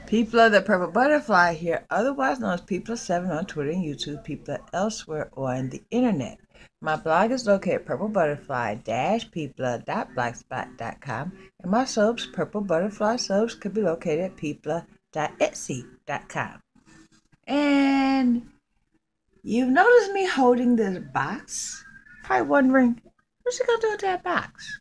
People of the Purple Butterfly here, otherwise known as People7 on Twitter and YouTube, people elsewhere on the internet. My blog is located at purplebutterfly-people.blogspot.com, and my soaps, Purple Butterfly soaps, could be located at people.etsy.com. And you've noticed me holding this box, probably wondering, what's she going to do with that box?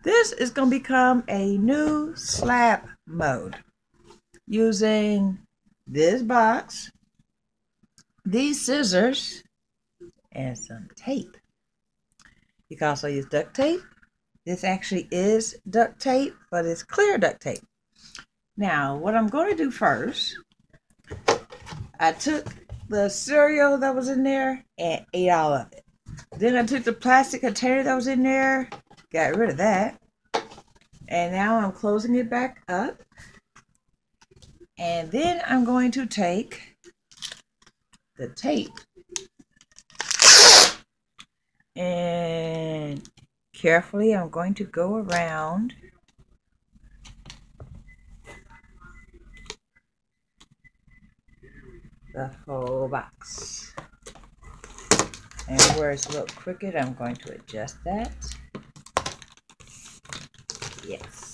This is going to become a new slab mode. Using this box, these scissors, and some tape. You can also use duct tape. This actually is duct tape, but it's clear duct tape. Now, what I'm going to do first, I took the cereal that was in there and ate all of it. Then I took the plastic container that was in there, got rid of that. And now I'm closing it back up. And then I'm going to take the tape and carefully I'm going to go around the whole box. And where it's a little crooked, I'm going to adjust that. Yes.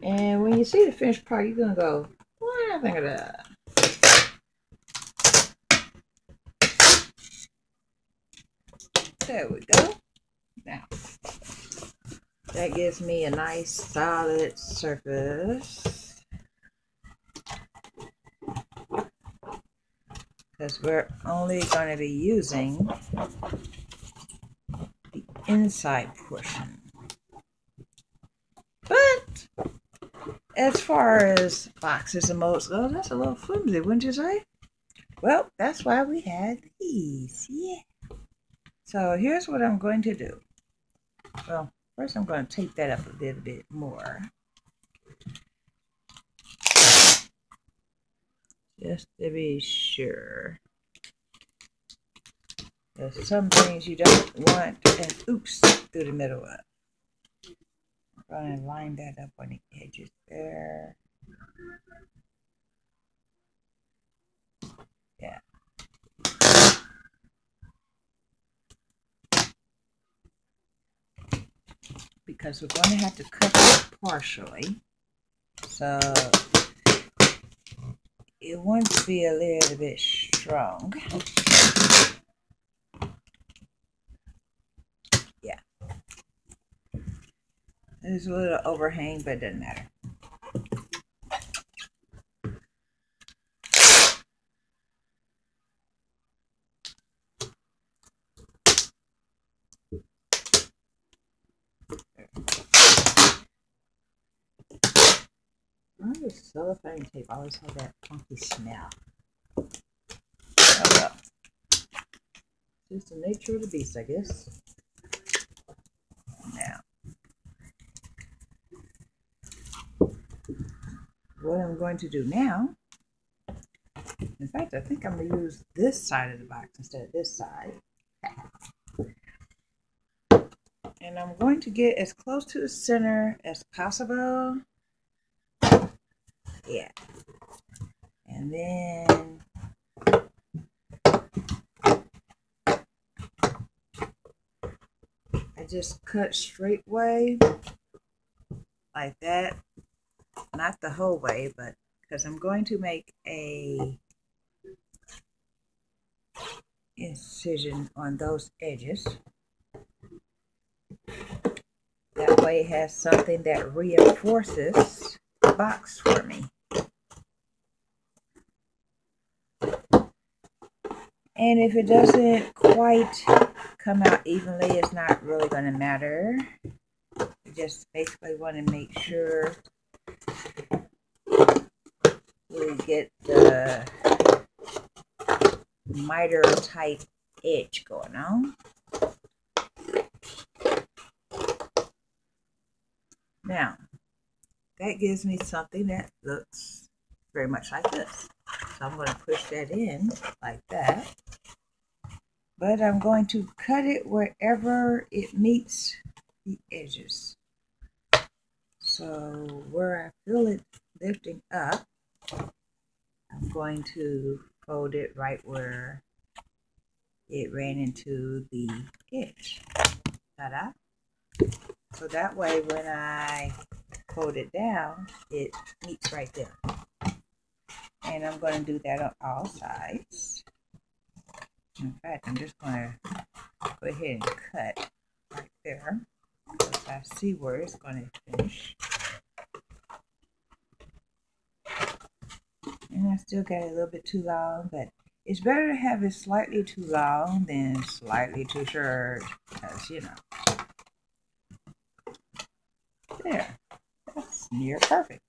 And when you see the finished part, you're going to go, what do I think of that? There we go. Now, that gives me a nice solid surface. Because we're only going to be using the inside portion. But as far as boxes and molds go, that's a little flimsy, wouldn't you say? Well, that's why we had these. Yeah. So here's what I'm going to do. Well, first I'm going to tape that up a little bit more. Just to be sure. There's some things you don't want an oops through the middle of. I'm going to line that up on the edges there. Yeah. Because we're going to have to cut it partially. So it wants to be a little bit strong. Yeah. There's a little overhang, but it doesn't matter. This cellophane tape always has that funky smell. Oh well. Just the nature of the beast, I guess. Now, what I'm going to do now, in fact, I think I'm going to use this side of the box instead of this side. And I'm going to get as close to the center as possible. Yeah. And then I just cut straight way like that. Not the whole way, but because I'm going to make a incision on those edges. That way it has something that reinforces the box for me. And if it doesn't quite come out evenly, it's not really going to matter. You just basically want to make sure we get the miter type edge going on. Now, that gives me something that looks very much like this. So I'm going to push that in like that. But I'm going to cut it wherever it meets the edges. So where I feel it lifting up, I'm going to fold it right where it ran into the edge. Ta-da! So that way when I fold it down, it meets right there. And I'm going to do that on all sides. In fact, I'm just going to go ahead and cut right there, because I see where it's going to finish. And I still got it a little bit too long, but it's better to have it slightly too long than slightly too short, because, you know. There, that's near perfect.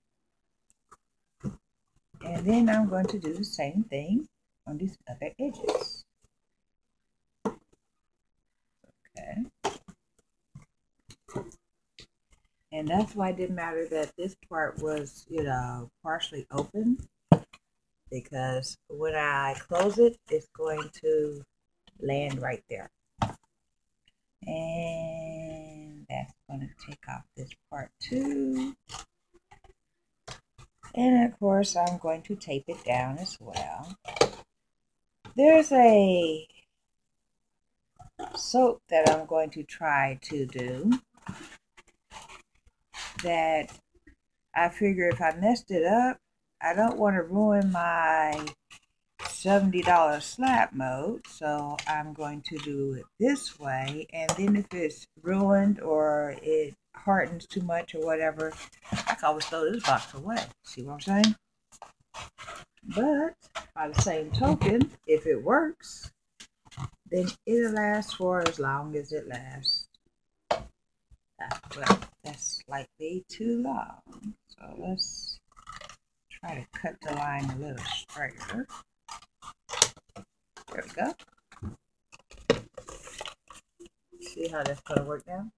And then I'm going to do the same thing on these other edges. Okay. And that's why it didn't matter that this part was, you know, partially open, because when I close it, it's going to land right there. And that's going to take off this part too. And of course, I'm going to tape it down as well. There's a soap that I'm going to try to do that I figure if I messed it up, I don't want to ruin my $70 slab mode, so I'm going to do it this way. And then if it's ruined or it hardens too much or whatever, I can always throw this box away. See what I'm saying? But by the same token, if it works, then it'll last for as long as it lasts. Well, that's slightly too long, so let's try to cut the line a little straighter. There we go. See how that's going to work now?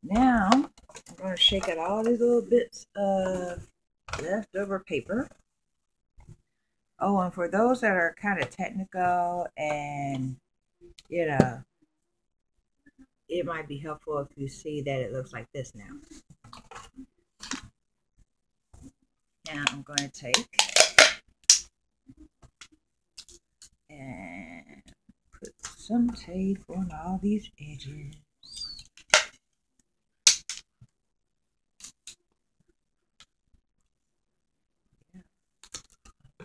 Now, I'm going to shake out all these little bits of leftover paper. Oh, and for those that are kind of technical and, you know, it might be helpful if you see that it looks like this now. Now I'm going to take and put some tape on all these edges.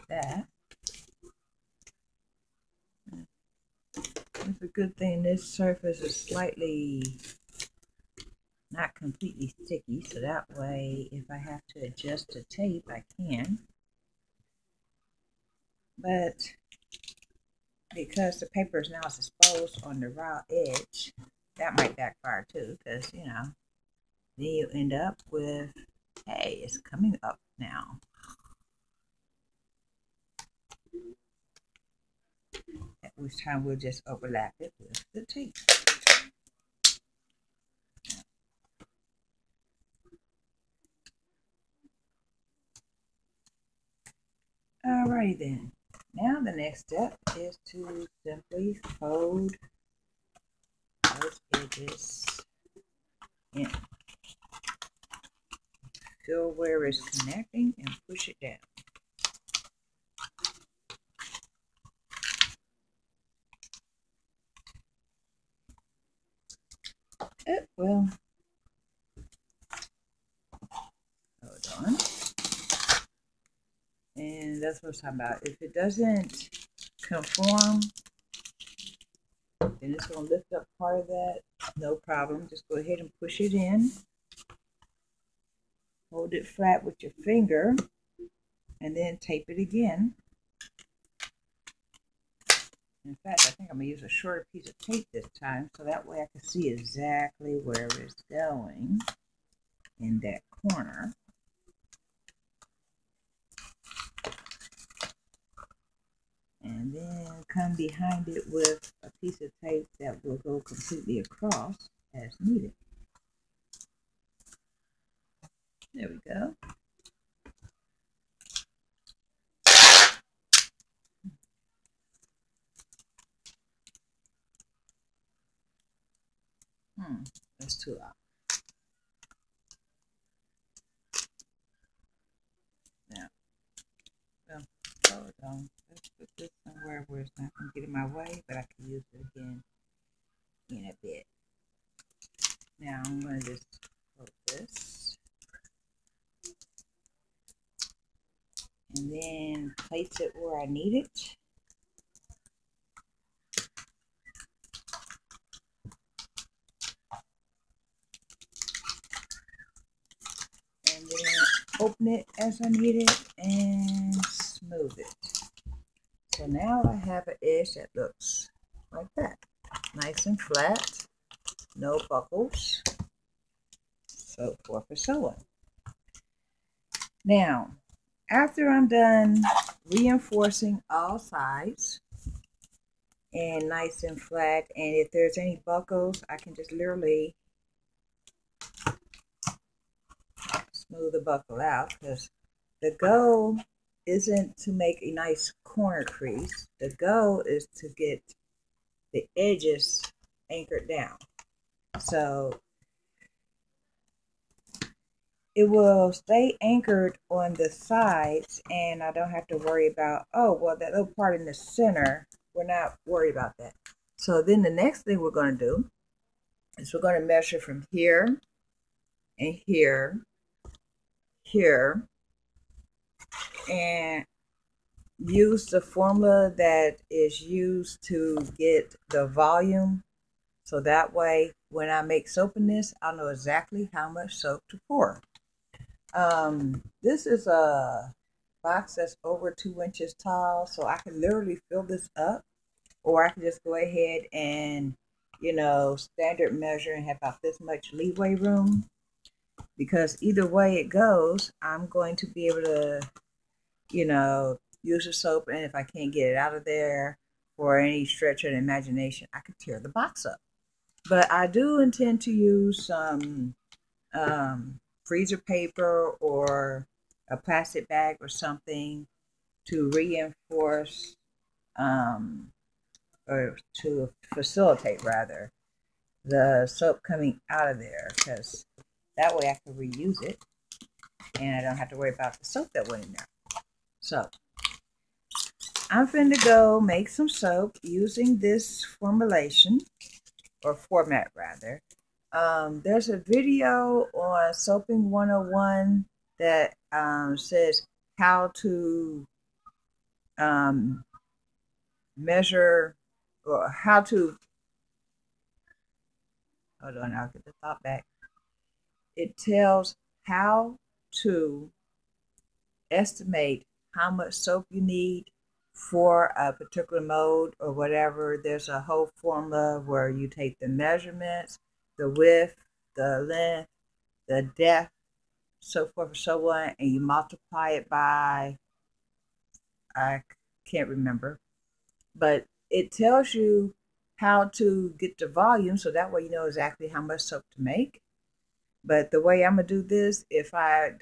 That. It's a good thing this surface is slightly not completely sticky, so that way if I have to adjust the tape, I can. But because the paper is now exposed on the raw edge, that might backfire too, because, you know, then you end up with, hey, it's coming up now. At which time we'll just overlap it with the tape. Alrighty then. Now the next step is to simply fold those edges in. Feel where it's connecting and push it down. Well, hold on. And that's what I'm talking about. If it doesn't conform, then it's going to lift up part of that. No problem. Just go ahead and push it in. Hold it flat with your finger and then tape it again. In fact, I think I'm going to use a shorter piece of tape this time so that way I can see exactly where it's going in that corner. And then come behind it with a piece of tape that will go completely across as needed. There we go. That's too loud. Now, well, hold on. Let's put this somewhere where it's not going to get in my way, but I can use it again in a bit. Now I'm going to just close this. And then place it where I need it. And then open it as I need it and smooth it. So now I have an edge that looks like that. Nice and flat, no buckles, so forth and so on. Now, after I'm done reinforcing all sides and nice and flat, and if there's any buckles, I can just literally smooth the buckle out, because the goal isn't to make a nice corner crease. The goal is to get the edges anchored down. So it will stay anchored on the sides, and I don't have to worry about, oh, well, that little part in the center, we're not worried about that. So then the next thing we're going to do is we're going to measure from here and here, here, and use the formula that is used to get the volume. So that way, when I make soap in this, I'll know exactly how much soap to pour. This is a box that's over 2 inches tall, so I can literally fill this up, or I can just go ahead and, you know, standard measure and have about this much leeway room, because either way it goes, I'm going to be able to, you know, use the soap, and if I can't get it out of there for any stretch of the imagination, I could tear the box up. But I do intend to use some freezer paper or a plastic bag or something to reinforce or to facilitate rather the soap coming out of there, because that way I can reuse it and I don't have to worry about the soap that went in there. So I'm finna go make some soap using this formulation, or format rather. There's a video on Soaping 101 that says how to measure, or how to, hold on, I'll get the thought back. It tells how to estimate how much soap you need for a particular mode or whatever. There's a whole formula where you take the measurements, the width, the length, the depth, so forth and so on, and you multiply it by, I can't remember, but it tells you how to get the volume, so that way you know exactly how much soap to make. But the way I'm gonna do this, if I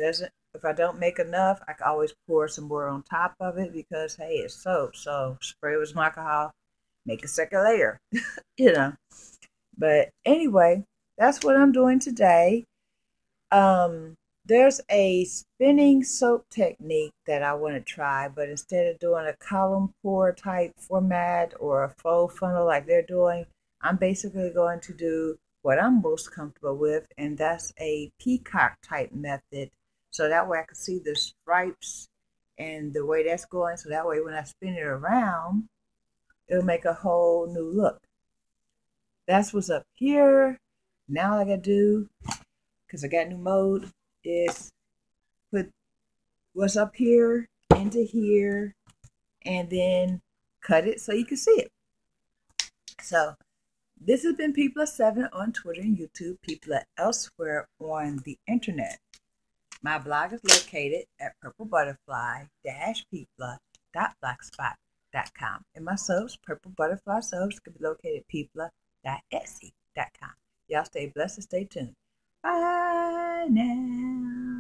don't make enough, I can always pour some more on top of it, because hey, it's soap, so spray with some alcohol, make a second layer, you know. But anyway, that's what I'm doing today. There's a spinning soap technique that I want to try, but instead of doing a column pour type format or a faux funnel like they're doing, I'm basically going to do what I'm most comfortable with, and that's a peacock type method. So that way I can see the stripes and the way that's going. So that way when I spin it around, it'll make a whole new look. That's what's up here. Now all I gotta do, because I got new mode, is put what's up here into here and then cut it so you can see it. So this has been People7 on Twitter and YouTube, People elsewhere on the internet. My blog is located at purplebutterfly-people.blogspot.com. And my soaps, Purple Butterfly Soaps, can be located at people.etsy.com. Y'all stay blessed and stay tuned. Bye now.